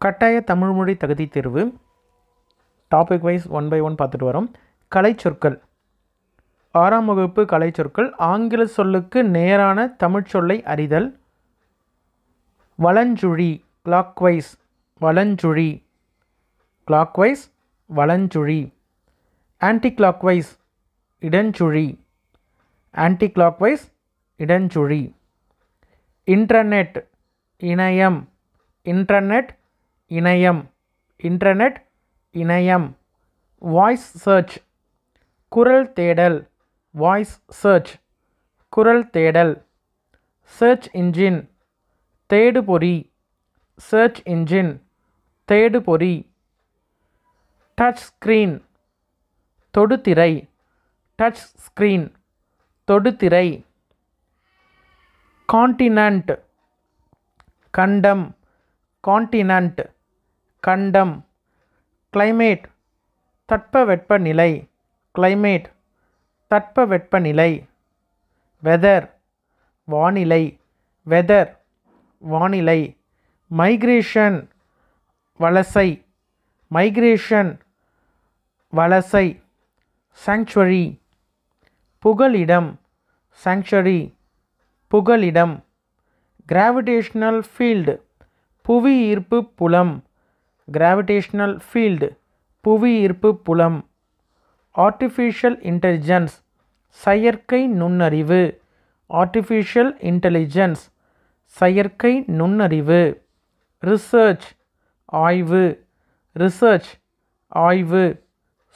கட்டாய தமிழ்மொழி தகுதி தேர்வு டாபிக் வைஸ் 1 by 1 பார்த்துட்டு வரோம். கலைச்சொற்கள். 6ஆம் வகுப்பு கலைச்சொற்கள். ஆங்கில சொல்லுக்கு நேரான தமிழ் சொல்லை அறிதல். வலஞ்சுழி கிளாக்வைஸ் வலஞ்சுழி கிளாக்வைஸ் வலஞ்சுழி. ஆன்டி கிளாக்வைஸ் இடஞ்சுழி ஆன்டி கிளாக்வைஸ் இடஞ்சுழி. இன்டர்நெட் இணையம் இன்டர்நெட் இணையம் இன்டர்நெட் இணையம். வாய்ஸ் சர்ச் குரல் தேடல் வாய்ஸ் சர்ச் குரல் தேடல். சர்ச் இன்ஜின் தேடுபொறி சர்ச் இன்ஜின் தேடுபொறி. டச் ஸ்க்ரீன் தொடுதிரை டச் ஸ்க்ரீன் தொடுதிரை. கான்டினென்ட் கண்டம் கான்டினென்ட் கண்டம். கிளைமேட் தட்பவெப்பநிலை கிளைமேட் தட்பவெப்பநிலை. வெதர் வானிலை வெதர் வானிலை. மைக்ரேஷன் வலசை மைக்ரேஷன் வலசை. சாங்சுவரி புகலிடம் சாங்சுவரி புகலிடம். கிராவிடேஷனல் ஃபீல்டு புவி ஈர்ப்பு புலம் கிராவிடேஷனல் ஃபீல்டு புவி ஈர்ப்பு புலம். ஆர்டிஃபிஷியல் இன்டெலிஜென்ஸ் செயற்கை நுண்ணறிவு ஆர்டிஃபிஷியல் இன்டெலிஜென்ஸ் செயற்கை நுண்ணறிவு. ரிசர்ச் ஆய்வு ரிசர்ச் ஆய்வு.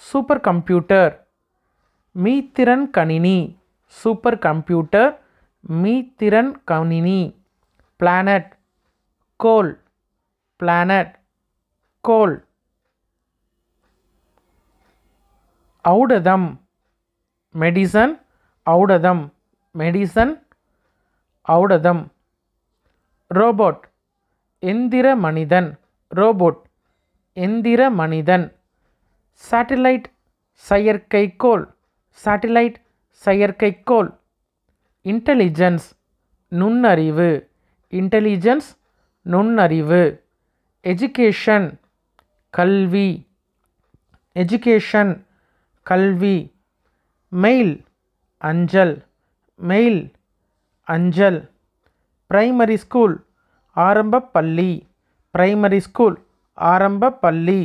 சூப்பர் கம்ப்யூட்டர் மீத்திறன் கணினி சூப்பர் கம்ப்யூட்டர் மீத்திறன் கணினி. பிளானட் கோள் பிளானட் கோள். ஔடதம் மெடிசன் ஔடதம் மெடிசன் ஔடதம். ரோபோட் எந்திர மனிதன் ரோபோட் எந்திர மனிதன். சேட்டிலைட் செயற்கைக்கோள் சேட்டிலைட் செயற்கைக்கோள். இன்டெலிஜென்ஸ் நுண்ணறிவு இன்டெலிஜென்ஸ் நுண்ணறிவு. எஜுகேஷன் கல்வி எஜுகேஷன் கல்வி. மெயில் அஞ்சல் மெயில் அஞ்சல். பிரைமரி ஸ்கூல் ஆரம்ப பள்ளி பிரைமரி ஸ்கூல் ஆரம்ப பள்ளி.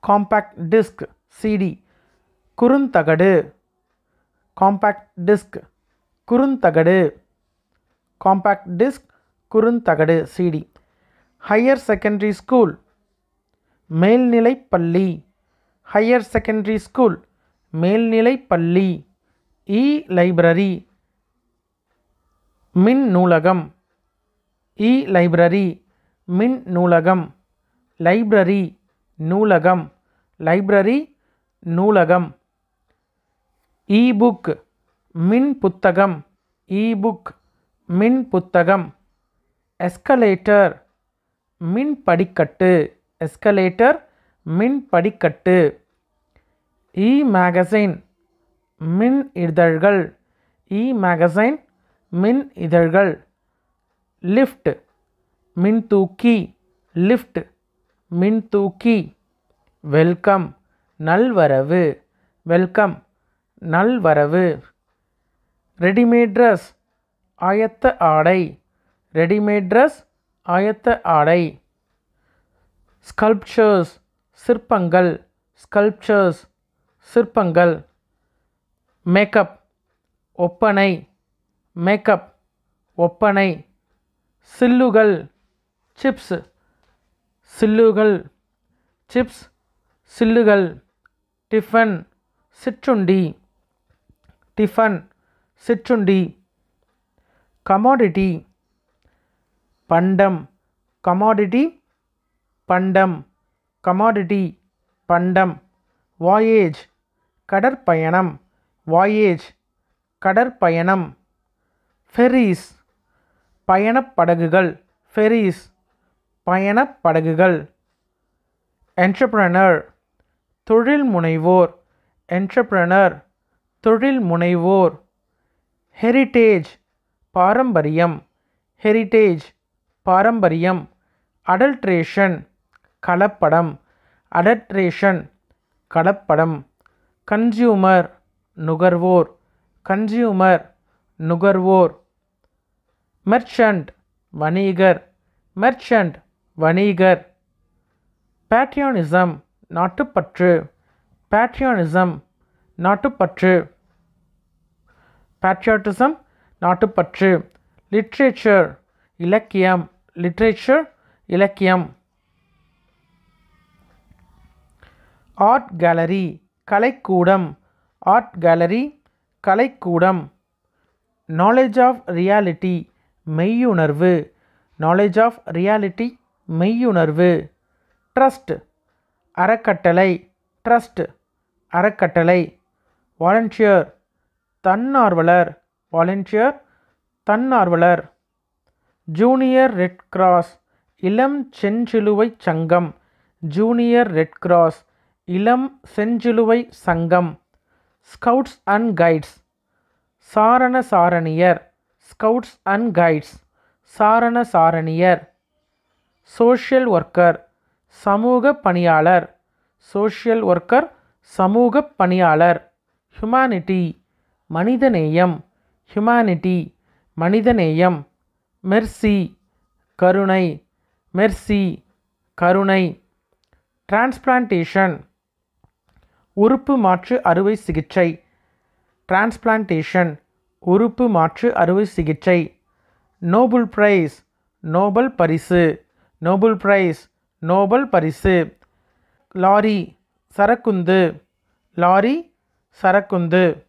காம்பேக்ட் டிஸ்க் சிடி குறுந்தகடு காம்பேக்ட் டிஸ்க் குறுந்தகடு காம்பேக்ட் டிஸ்க் குறுந்தகடு சிடி. ஹையர் செகண்டரி ஸ்கூல் மேல்நிலைப்பள்ளி ஹையர் செகண்டரி ஸ்கூல் மேல்நிலைப்பள்ளி. இ லைப்ரரி மின் நூலகம் இ லைப்ரரி மின் நூலகம். லைப்ரரி நூலகம் லைப்ரரி நூலகம். இபுக் மின் புத்தகம் இபுக் மின் புத்தகம். எஸ்கலேட்டர் மின் படிக்கட்டு எஸ்கலேட்டர் மின் படிக்கட்டு. இ மேகசைன் மின் இதழ்கள் இ மேகசைன் மின் இதழ்கள். லிஃப்ட் மின்தூக்கி லிஃப்ட் மின்தூக்கி. வெல்கம் நல்வரவு வெல்கம் நல்வரவு. ரெடிமேட் ட்ரெஸ் ஆயத்த ஆடை ரெடிமேட் ட்ரெஸ் ஆயத்த ஆடை. ஸ்கல்ப்சர்ஸ் சிற்பங்கள் ஸ்கல்ப்சர்ஸ் சிற்பங்கள். மேக்கப் ஒப்பனை மேக்கப் ஒப்பனை. சில்லுகள் சிப்ஸ் சில்லுகள் சிப்ஸ் சில்லுகள். டிஃபன் சிற்றுண்டி டிஃபன் சிற்றுண்டி. கமாடிட்டி பண்டம் கமாடிட்டி பண்டம் கமாடிட்டி பண்டம். வாயேஜ் கடற்பயணம் வாயேஜ் கடற்பயணம். ஃபெரீஸ் பயணப்படகுகள் ஃபெரீஸ் பயணப்படகுகள். என்டர்பிரனர் தொழில் முனைவோர் என்டர்பிரனர் தொழில் முனைவோர். ஹெரிட்டேஜ் பாரம்பரியம் ஹெரிட்டேஜ் பாரம்பரியம் அடல்ட்ரேஷன் கலப்படம், அடல்ட்ரேஷன் கலப்படம். கன்சியூமர் நுகர்வோர், கன்சியூமர் நுகர்வோர். மெர்ச்சன்ட் வணிகர், மெர்ச்சன்ட் வணிகர். பேட்ரியானிசம் நாட்டுப்பற்று, பேட்ரியானிசம் நாட்டுப்பற்று. பேட்ரியாட்டிசம் நாட்டுப்பற்று. லிட்ரேச்சர் இலக்கியம், லிட்ரேச்சர் இலக்கியம். ஆர்ட் கேலரி கலைக்கூடம், ஆர்ட் கேலரி கலைக்கூடம். நாலேஜ் ஆஃப் ரியாலிட்டி மெய்யுணர்வு, நாலேஜ் ஆஃப் ரியாலிட்டி மெய்யுணர்வு. ட்ரஸ்ட் அறக்கட்டளை, ட்ரஸ்ட் அறக்கட்டளை. வாலண்டியர் தன்னார்வலர், வாலண்டியர் தன்னார்வலர். ஜூனியர் ரெட் கிராஸ் இளம் செஞ்சிலுவை சங்கம், ஜூனியர் ரெட் கிராஸ் இளம் செஞ்சிலுவை சங்கம். ஸ்கவுட்ஸ் அண்ட் கைட்ஸ் சாரண சாரணியர், ஸ்கவுட்ஸ் அண்ட் கைட்ஸ் சாரண சாரணியர். சோஷியல் ஒர்க்கர் சமூக பணியாளர், சோஷியல் ஒர்க்கர் சமூக பணியாளர். ஹியூமனிட்டி மனிதநேயம், ஹியூமனிட்டி மனிதநேயம். மெர்சி கருணை, மெர்சி கருணை. டிரான்ஸ்பிளான்டேஷன் உறுப்பு மாற்று அறுவை சிகிச்சை, டிரான்ஸ்பிளான்டேஷன் உறுப்பு மாற்று அறுவை சிகிச்சை. நோபல் பிரைஸ் நோபல் பரிசு, நோபல் பிரைஸ் நோபல் பரிசு. லாரி சரக்குந்து, லாரி சரக்குந்து.